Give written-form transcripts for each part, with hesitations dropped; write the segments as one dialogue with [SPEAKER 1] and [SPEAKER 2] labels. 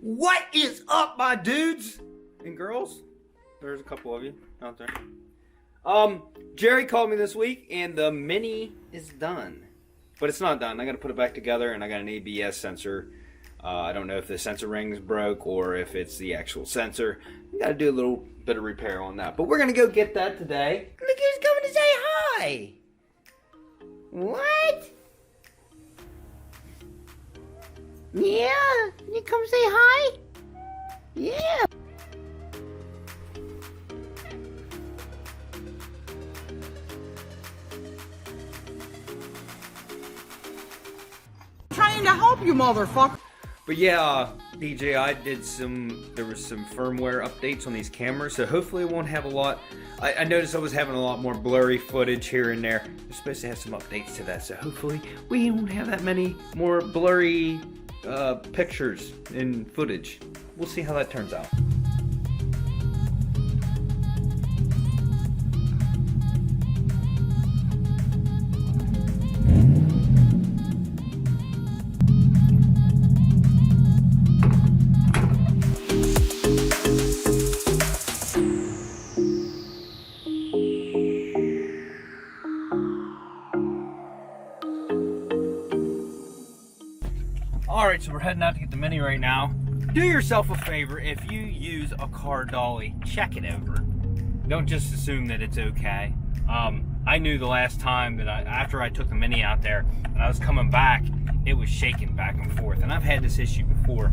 [SPEAKER 1] What is up, my dudes and girls? There's a couple of you out there. Jerry called me this week and the Mini is done. But it's not done. I gotta put it back together and I got an ABS sensor. I don't know if the sensor ring's broke or if it's the actual sensor. I gotta do a little bit of repair on that. But we're gonna go get that today. Look who's coming to say hi! What? Yeah, you come say hi? Yeah.
[SPEAKER 2] Trying to help you, motherfucker.
[SPEAKER 1] But yeah, DJ, there was some firmware updates on these cameras, so hopefully it won't have a lot. I noticed I was having a lot more blurry footage here and there. We're supposed to have some updates to that, so hopefully we won't have that many more blurry pictures and footage. We'll see how that turns out. Alright, so we're heading out to get the Mini right now. Do yourself a favor, if you use a car dolly, check it over. Don't just assume that it's okay. I knew the last time that after I took the Mini out there and I was coming back, it was shaking back and forth. And I've had this issue before.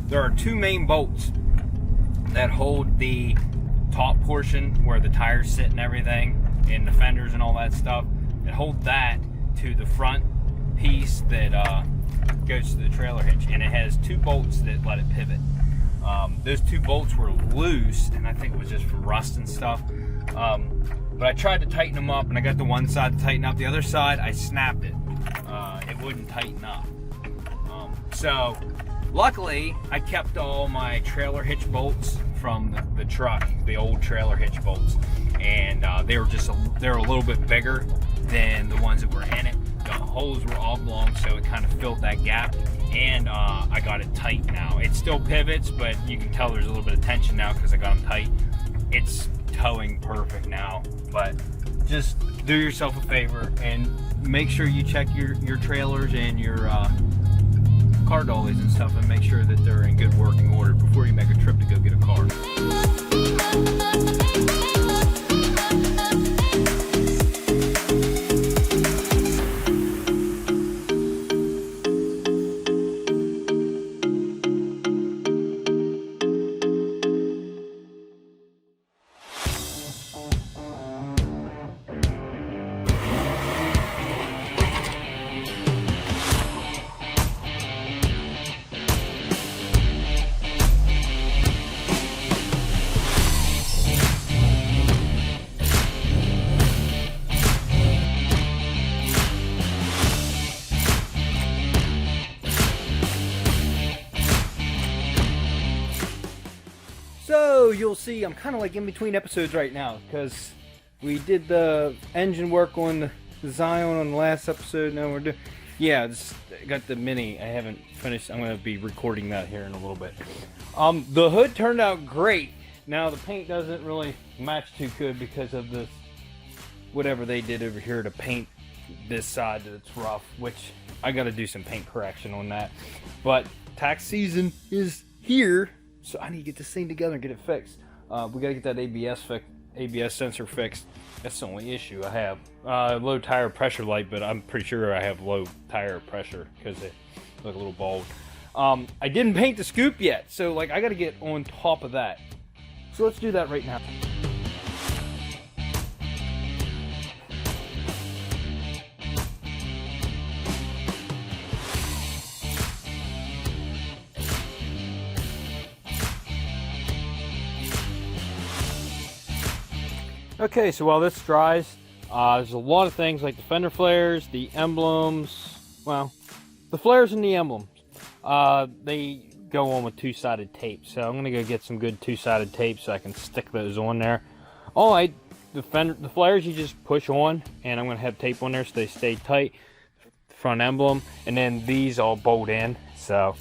[SPEAKER 1] There are two main bolts that hold the top portion where the tires sit and everything, and the fenders and all that stuff, that hold that to the front piece that goes to the trailer hitch, and it has two bolts that let it pivot. Those two bolts were loose, and I think it was just from rust and stuff. But I tried to tighten them up, and I got the one side to tighten up. The other side, I snapped it. It wouldn't tighten up. So, luckily, I kept all my trailer hitch bolts from the truck, the old trailer hitch bolts, and they were a little bit bigger than the ones that were in it. The holes were oblong, so it kind of filled that gap, and I got it tight now. It still pivots, but you can tell there's a little bit of tension now because I got them tight. It's towing perfect now, but just do yourself a favor and make sure you check your trailers and your car dollies and stuff, and make sure that they're in good working order before you make a trip to go get a car. So you'll see I'm kind of like in between episodes right now because we did the engine work on the Zion on the last episode. Now we're doing, yeah, got the Mini. I haven't finished. I'm going to be recording that here in a little bit. The hood turned out great. Now the paint doesn't really match too good because of this, whatever they did over here to paint this side that it's rough, which I got to do some paint correction on that. But tax season is here. So I need to get this thing together and get it fixed. We gotta get that ABS sensor fixed. That's the only issue I have. Low tire pressure light, but I'm pretty sure I have low tire pressure because they look a little bald. I didn't paint the scoop yet, so like I gotta get on top of that. So let's do that right now. Okay, so while this dries, there's a lot of things like the fender flares, the emblems, well, the flares and the emblems, they go on with two-sided tape. So I'm gonna go get some good two-sided tape so I can stick those on there. The flares you just push on, and I'm gonna have tape on there so they stay tight. Front emblem, and then these all bolt in. So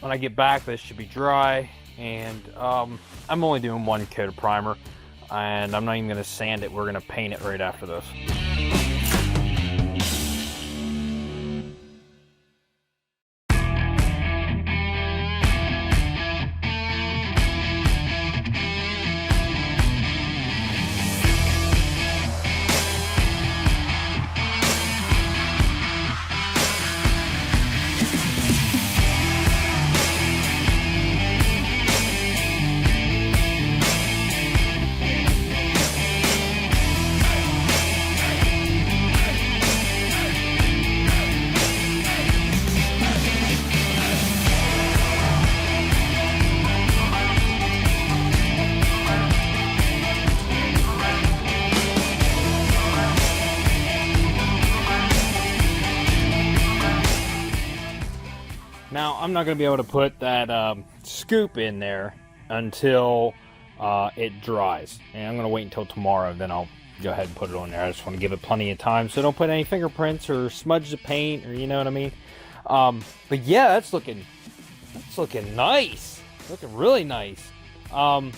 [SPEAKER 1] when I get back, this should be dry. And I'm only doing 1 coat of primer, and I'm not even going to sand it. We're going to paint it right after this. Now, I'm not going to be able to put that scoop in there until it dries. And I'm going to wait until tomorrow, then I'll go ahead and put it on there. I just want to give it plenty of time so don't put any fingerprints or smudge the paint, or you know what I mean. But yeah, that's looking nice. Looking really nice. I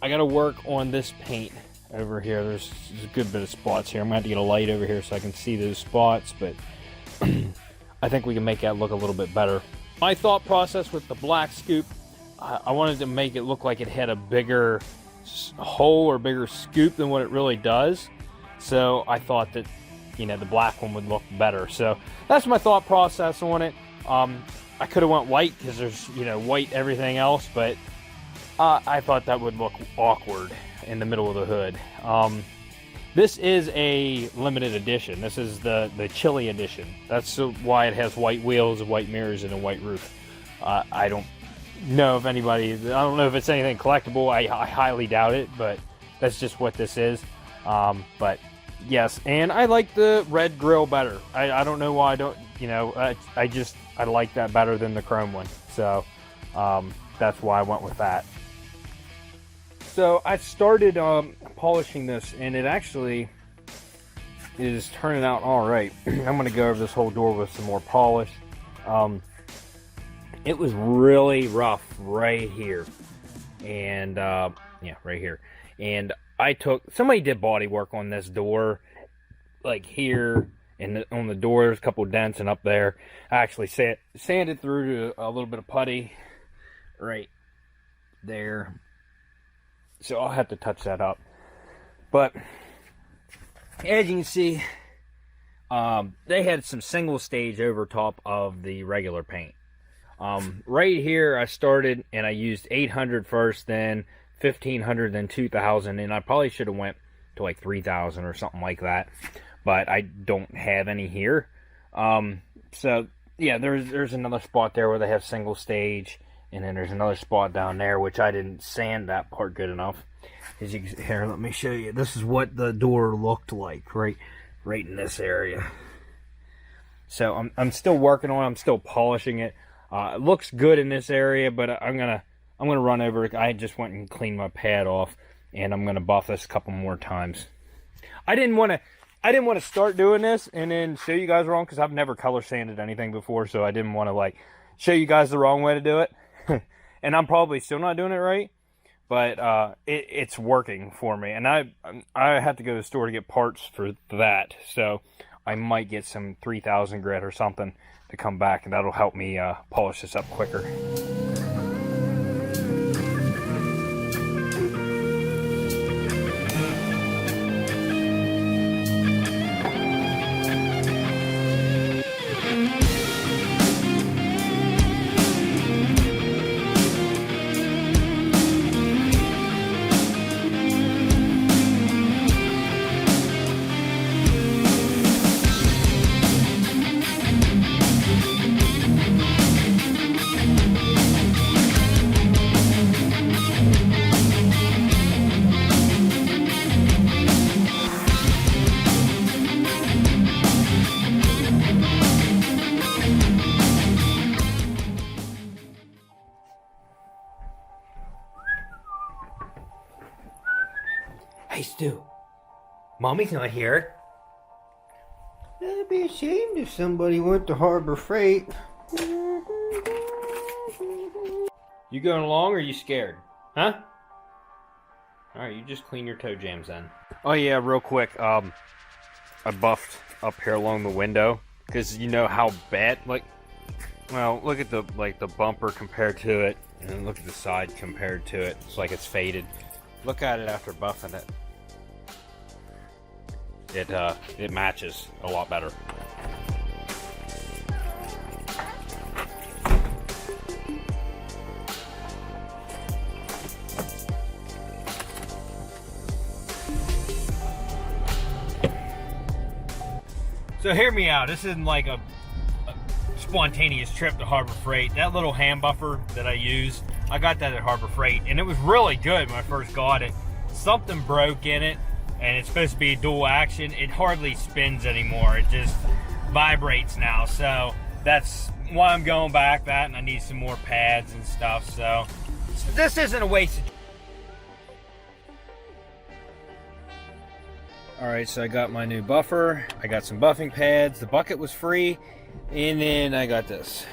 [SPEAKER 1] got to work on this paint over here. There's a good bit of spots here. I'm going to have to get a light over here so I can see those spots, but I think we can make that look a little bit better. My thought process with the black scoop, I wanted to make it look like it had a bigger hole or bigger scoop than what it really does. So I thought that, you know, the black one would look better. So that's my thought process on it. I could have went white because there's, you know, white everything else, but I thought that would look awkward in the middle of the hood. This is a limited edition. This is the Chili edition. That's why it has white wheels, white mirrors, and a white roof. I don't know if anybody, I don't know if it's anything collectible. I highly doubt it, but that's just what this is. But yes, and I like the red grill better. I don't know why I don't, you know, I like that better than the chrome one. So that's why I went with that. So I started polishing this, and it actually is turning out all right. I'm going to go over this whole door with some more polish. It was really rough right here, and yeah, right here. And somebody did body work on this door, like here, and on the door there's a couple of dents, and up there I actually sanded through to a little bit of putty right there. So I'll have to touch that up. But as you can see, they had some single stage over top of the regular paint. Right here I started and I used 800 first, then 1500, then 2000, and I probably should have went to like 3000 or something like that, but I don't have any here. So yeah, there's another spot there where they have single stage. And then there's another spot down there, which I didn't sand that part good enough. As you can, here, let me show you. This is what the door looked like, right in this area. So I'm still working on it. I'm still polishing it. It looks good in this area, but I'm gonna run over it. I just went and cleaned my pad off, and I'm gonna buff this a couple more times. I didn't want to start doing this and then show you guys wrong, because I've never color sanded anything before, so I didn't want to like show you guys the wrong way to do it. And I'm probably still not doing it right, but it's working for me. And I have to go to the store to get parts for that, so I might get some 3000 grit or something to come back, and that'll help me polish this up quicker. Hey, Stu. Mommy's not here.
[SPEAKER 3] I'd be ashamed if somebody went to Harbor Freight.
[SPEAKER 1] You going along or are you scared? Huh? Alright, you just clean your toe jams then. Oh yeah, real quick, I buffed up here along the window, because you know how bad, like, well, look at the bumper compared to it, and then look at the side compared to it. It's like it's faded. Look at it after buffing it. It matches a lot better. So hear me out. This isn't like a spontaneous trip to Harbor Freight. That little hand buffer that I use, I got that at Harbor Freight, and it was really good when I first got it. Something broke in it, and it's supposed to be dual action. It hardly spins anymore. It just vibrates now. So that's why I'm going back that, and I need some more pads and stuff. So this isn't a waste of. Alright, so I got my new buffer, I got some buffing pads, the bucket was free, and then I got this.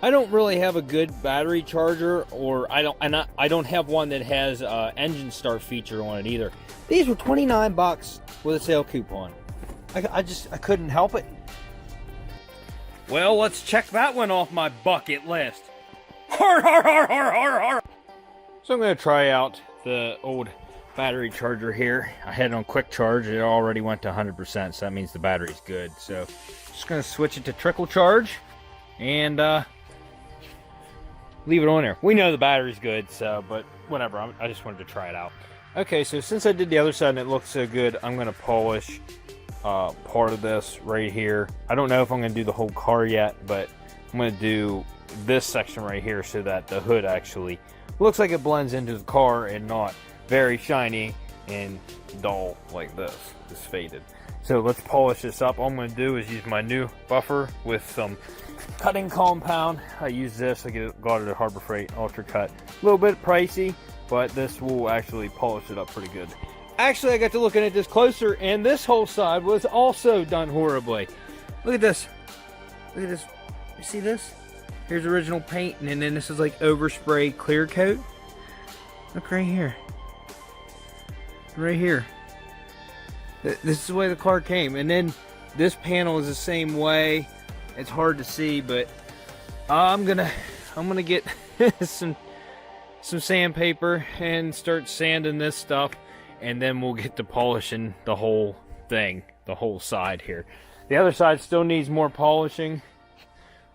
[SPEAKER 1] I don't really have a good battery charger, or I don't have one that has an engine start feature on it either. These were 29 bucks with a sale coupon. I couldn't help it. Well, let's check that one off my bucket list. Har, har, har, har, har, har. So I'm going to try out the old battery charger here. I had it on quick charge. It already went to 100%, so that means the battery's good. So just going to switch it to trickle charge and leave it on there. We know the battery's good, so, but whatever. I just wanted to try it out. Okay, so since I did the other side and it looks so good, I'm going to polish part of this right here. I don't know if I'm going to do the whole car yet, but I'm going to do this section right here so that the hood actually looks like it blends into the car and not very shiny and dull like this. It's faded. So let's polish this up. All I'm going to do is use my new buffer with some cutting compound. I use this. I got it at Harbor Freight Ultra Cut. A little bit pricey, but this will actually polish it up pretty good. Actually, I got to looking at this closer, and this whole side was also done horribly. Look at this. Look at this. You see this? Here's original paint, and then this is like overspray clear coat. Look right here. Right here. This is the way the car came, and then this panel is the same way. It's hard to see, but I'm gonna get some sandpaper and start sanding this stuff, and then we'll get to polishing the whole thing, the whole side here. The other side still needs more polishing,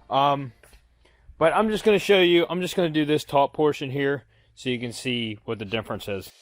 [SPEAKER 1] but I'm just gonna show you. I'm just gonna do this top portion here so you can see what the difference is.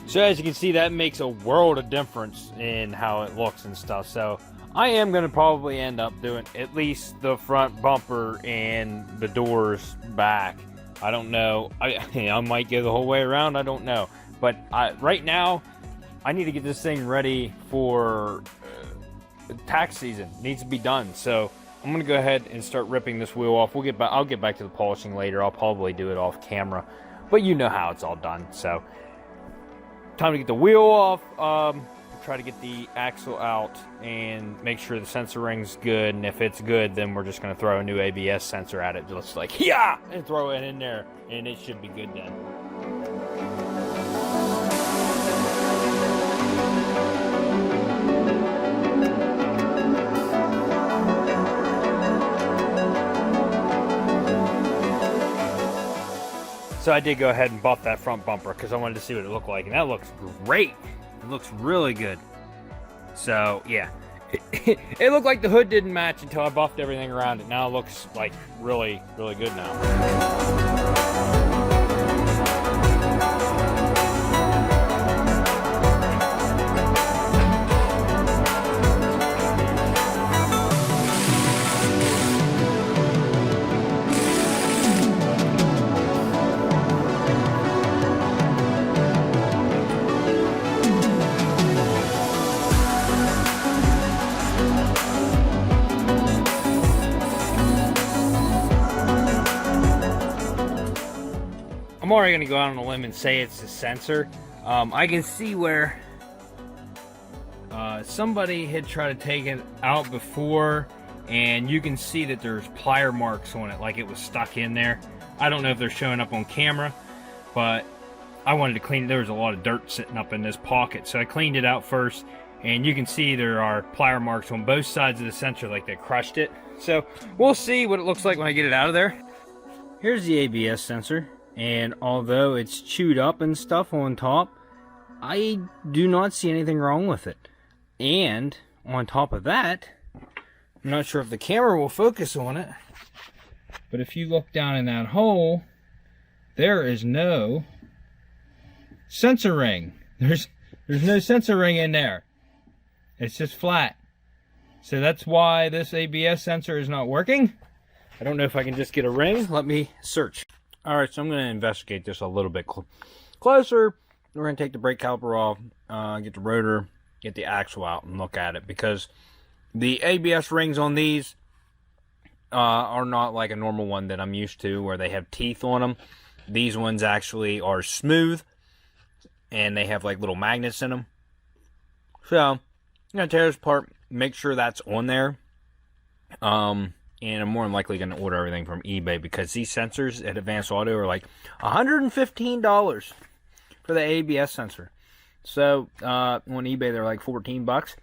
[SPEAKER 1] So as you can see, that makes a world of difference in how it looks and stuff. So I am going to probably end up doing at least the front bumper and the doors back. I don't know. I might go the whole way around. I don't know. But right now, I need to get this thing ready for tax season. It needs to be done. So I'm going to go ahead and start ripping this wheel off. I'll get back to the polishing later. I'll probably do it off camera. But you know how it's all done. So time to get the wheel off, try to get the axle out and make sure the sensor ring's good, and if it's good, then we're just going to throw a new ABS sensor at it, just like, yeah, and throw it in there, and it should be good then. So I did go ahead and buff that front bumper because I wanted to see what it looked like, and that looks great. It looks really good. So yeah, It looked like the hood didn't match until I buffed everything around it. Now it looks like really, really good now. I'm already going to go out on a limb and say it's the sensor. I can see where somebody had tried to take it out before, and you can see that there's plier marks on it, like it was stuck in there. I don't know if they're showing up on camera, but I wanted to clean it. There was a lot of dirt sitting up in this pocket, so I cleaned it out first, and you can see there are plier marks on both sides of the sensor, like they crushed it. So we'll see what it looks like when I get it out of there. Here's the ABS sensor. And although it's chewed up and stuff on top, I do not see anything wrong with it. And on top of that, I'm not sure if the camera will focus on it, but if you look down in that hole, there is no sensor ring. There's no sensor ring in there. It's just flat. So that's why this ABS sensor is not working. I don't know if I can just get a ring. Let me search. Alright, so I'm going to investigate this a little bit closer. We're going to take the brake caliper off, get the rotor, get the axle out, and look at it. Because the ABS rings on these are not like a normal one that I'm used to, where they have teeth on them. These ones actually are smooth, and they have like little magnets in them. So, I'm going to tear this apart, make sure that's on there. And I'm more than likely going to order everything from eBay, because these sensors at Advanced Auto are like $115 for the ABS sensor. So on eBay they're like 14 bucks,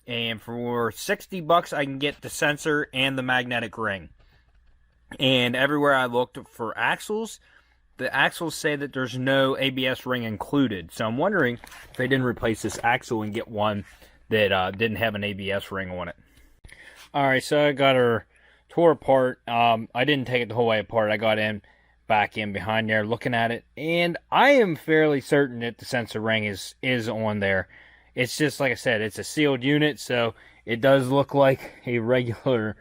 [SPEAKER 1] and for 60 bucks I can get the sensor and the magnetic ring. And everywhere I looked for axles, the axles say that there's no ABS ring included. So I'm wondering if they didn't replace this axle and get one that didn't have an ABS ring on it. Alright, so I got her tore apart. I didn't take it the whole way apart. I got back in behind there looking at it, and I am fairly certain that the sensor ring is on there. It's just, like I said, it's a sealed unit, so it does look like a regular,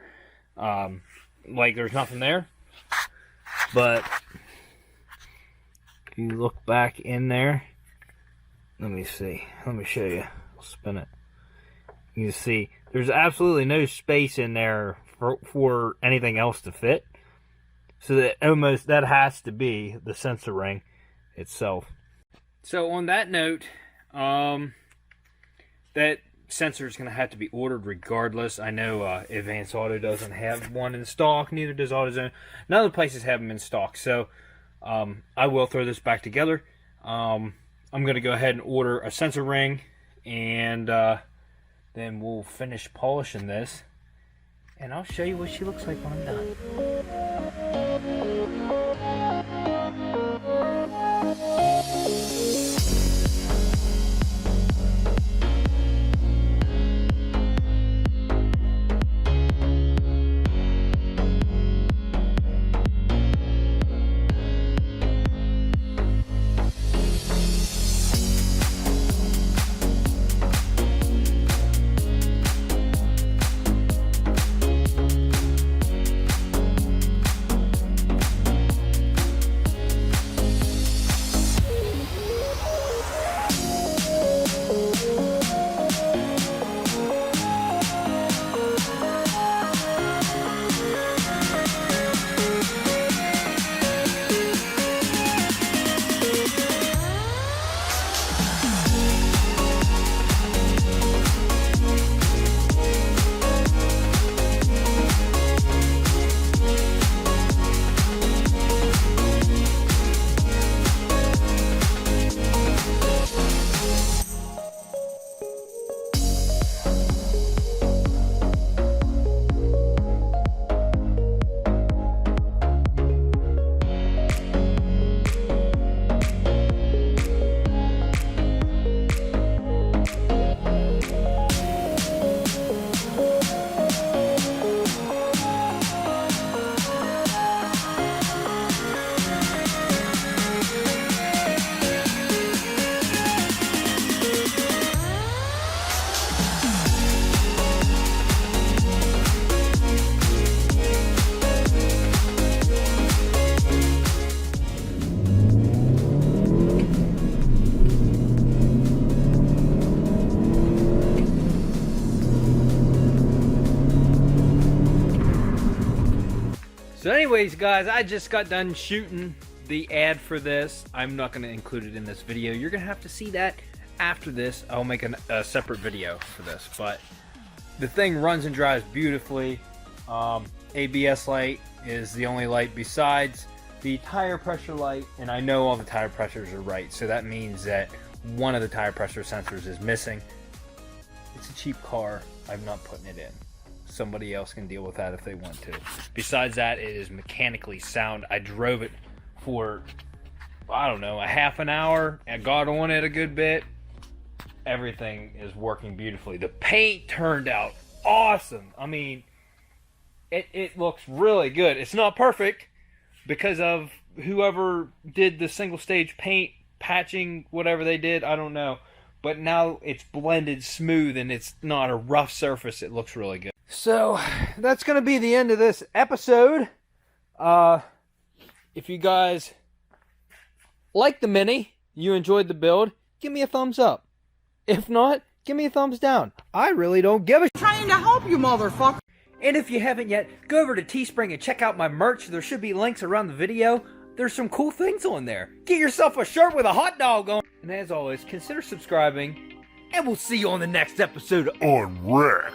[SPEAKER 1] like there's nothing there. But if you look back in there, let me see. Let me show you. I'll spin it. You can see there's absolutely no space in there for anything else to fit. So that has to be the sensor ring itself. So on that note, that sensor is going to have to be ordered regardless. I know Advanced Auto doesn't have one in stock, neither does AutoZone. None of the places have them in stock. So I will throw this back together. I'm going to go ahead and order a sensor ring, and then we'll finish polishing this, and I'll show you what she looks like when I'm done. So anyways, guys, I just got done shooting the ad for this. I'm not going to include it in this video. You're going to have to see that after this. I'll make a separate video for this. But the thing runs and drives beautifully. ABS light is the only light besides the tire pressure light, and I know all the tire pressures are right, so that means that one of the tire pressure sensors is missing. It's a cheap car. I'm not putting it in. Somebody else can deal with that if they want to. Besides that, it is mechanically sound. I drove it for, I don't know, a half an hour. I got on it a good bit. Everything is working beautifully. The paint turned out awesome. I mean, it looks really good. It's not perfect because of whoever did the single stage paint, patching, whatever they did, I don't know. But now it's blended smooth and it's not a rough surface. It looks really good. So that's going to be the end of this episode. If you guys like the Mini, you enjoyed the build, give me a thumbs up. If not, give me a thumbs down. I really don't give a
[SPEAKER 2] Trying to help you, motherfucker.
[SPEAKER 1] And if you haven't yet, go over to Teespring and check out my merch. There should be links around the video. There's some cool things on there. Get yourself a shirt with a hot dog on. And as always, consider subscribing. And we'll see you on the next episode on Wreck.